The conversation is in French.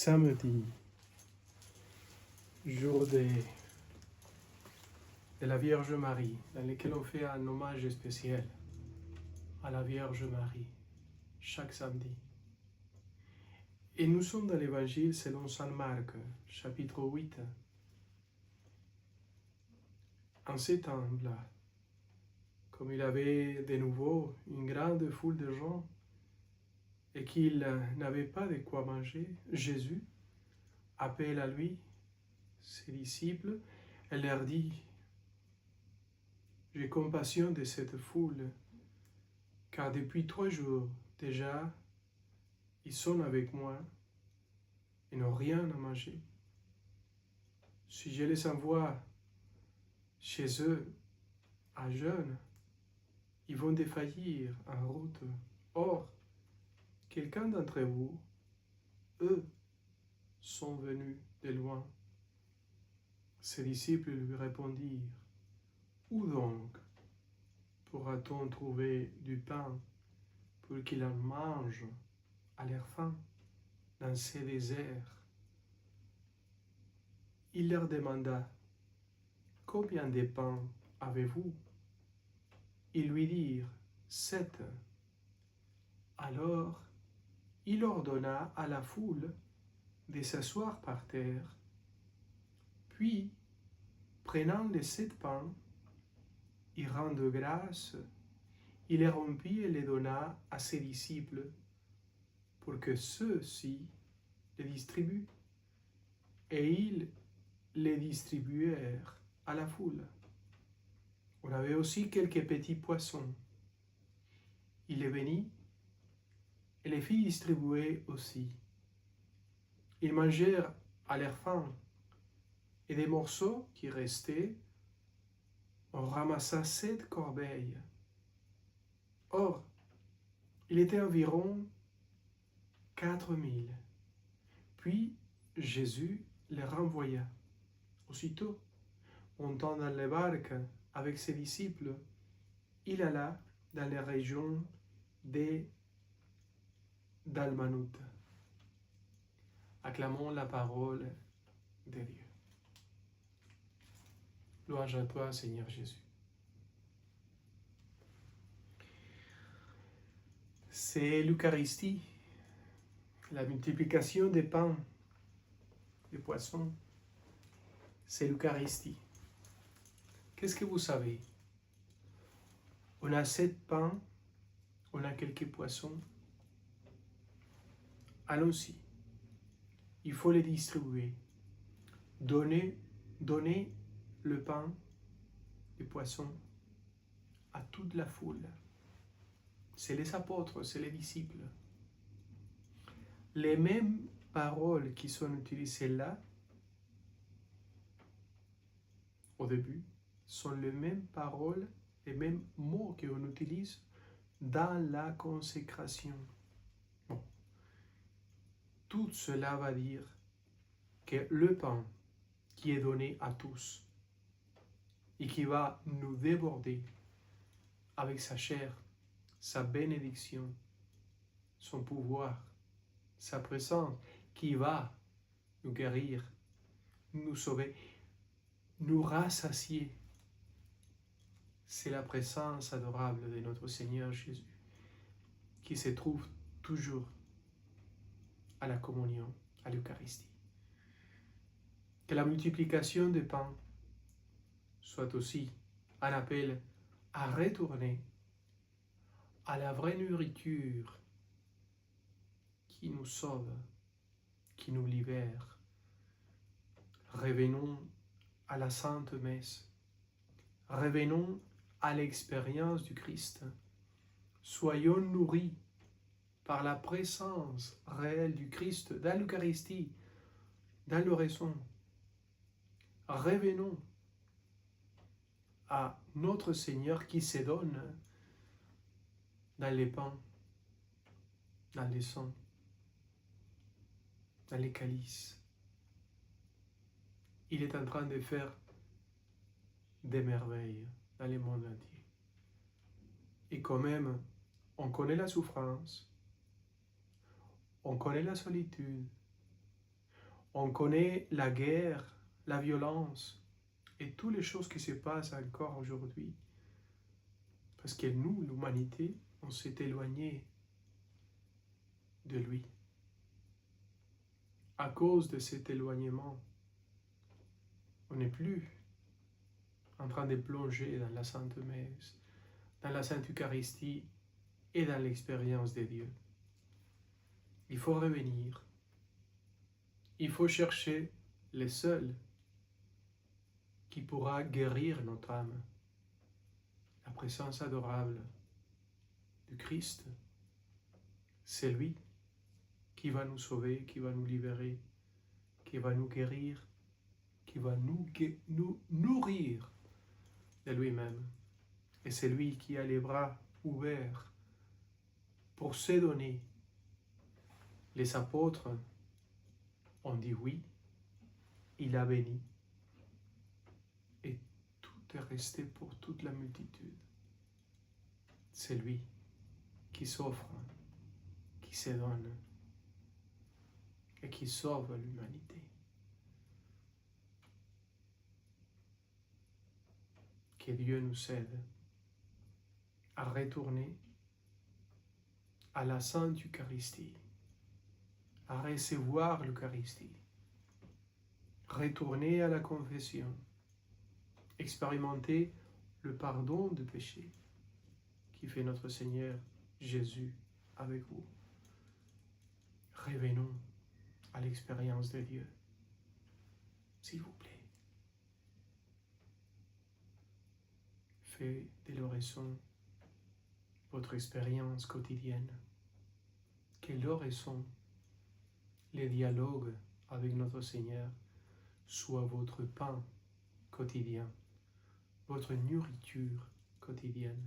samedi, jour de la Vierge Marie, dans lequel on fait un hommage spécial à la Vierge Marie, chaque samedi. Et nous sommes dans l'Évangile selon Saint Marc, chapitre 8. En ces temps-là, comme il avait de nouveau une grande foule de gens et qu'il n'avait pas de quoi manger, Jésus appelle à lui ses disciples et leur dit: j'ai compassion de cette foule, car depuis 3 jours déjà, ils sont avec moi et n'ont rien à manger. Si je les envoie chez eux à jeûne, ils vont défaillir en route. Or, quelqu'un d'entre vous, eux, sont venus de loin. Ses disciples lui répondirent: où donc pourra-t-on trouver du pain pour qu'ils en mangent à leur faim dans ces déserts? Il leur demanda: combien de pains avez-vous? Ils lui dirent: 7. Alors il ordonna à la foule de s'asseoir par terre. Puis, prenant les 7 pains, il rendit grâce, il les rompit et les donna à ses disciples pour que ceux-ci les distribuent. Et ils les distribuèrent à la foule. On avait aussi quelques petits poissons. Il les bénit et les fit distribuer aussi. Ils mangèrent à leur faim, et des morceaux qui restaient, on ramassa 7 corbeilles. Or, il était environ 4000. Puis Jésus les renvoya. Aussitôt, montant dans les barques avec ses disciples, il alla dans les régions des Dalmanoutes. Acclamons la parole de Dieu. Louange à toi, Seigneur Jésus. C'est l'Eucharistie, la multiplication des pains, des poissons. C'est l'Eucharistie. Qu'est-ce que vous savez? On a 7 pains, on a quelques poissons. Allons-y. Il faut les distribuer. Donner le pain, les poissons à toute la foule. C'est les apôtres, c'est les disciples. Les mêmes paroles qui sont utilisées là, au début, sont les mêmes paroles, les mêmes mots qu'on utilise dans la consécration. Bon. Tout cela va dire que le pain qui est donné à tous et qui va nous déborder avec sa chair, sa bénédiction, son pouvoir, sa présence, qui va nous guérir, nous sauver, nous rassasier. C'est la présence adorable de notre Seigneur Jésus qui se trouve toujours à la communion, à l'Eucharistie. Que la multiplication des pains soit aussi un appel à retourner à la vraie nourriture qui nous sauve, qui nous libère. Revenons à la Sainte Messe. Revenons à l'expérience du Christ. Soyons nourris par la présence réelle du Christ dans l'Eucharistie, dans l'oraison. Revenons à notre Seigneur qui se donne dans les pains, dans les sang, dans les calices. Il est en train de faire des merveilles dans le monde entier. Et quand même, on connaît la souffrance, on connaît la solitude, On connaît la guerre, la violence et toutes les choses qui se passent encore aujourd'hui. Parce que nous, l'humanité, on s'est éloigné de lui. À cause de cet éloignement, on n'est plus en train de plonger dans la Sainte Messe, dans la Sainte Eucharistie et dans l'expérience de Dieu. Il faut revenir. Il faut chercher le seul qui pourra guérir notre âme. La présence adorable du Christ, c'est lui qui va nous sauver, qui va nous libérer, qui va nous guérir, qui va nous nourrir de lui-même. Et c'est lui qui a les bras ouverts pour se donner. Les apôtres ont dit oui, il a béni, et tout est resté pour toute la multitude. C'est lui qui s'offre, qui se donne et qui sauve l'humanité. Que Dieu nous aide à retourner à la Sainte Eucharistie, à recevoir l'Eucharistie, retourner à la confession, expérimenter le pardon du péché qui fait notre Seigneur Jésus avec vous. Revenons à l'expérience de Dieu, s'il vous plaît. Faites de l'oraison votre expérience quotidienne. Que l'oraison, les dialogues avec notre Seigneur, soient votre pain quotidien, votre nourriture quotidienne.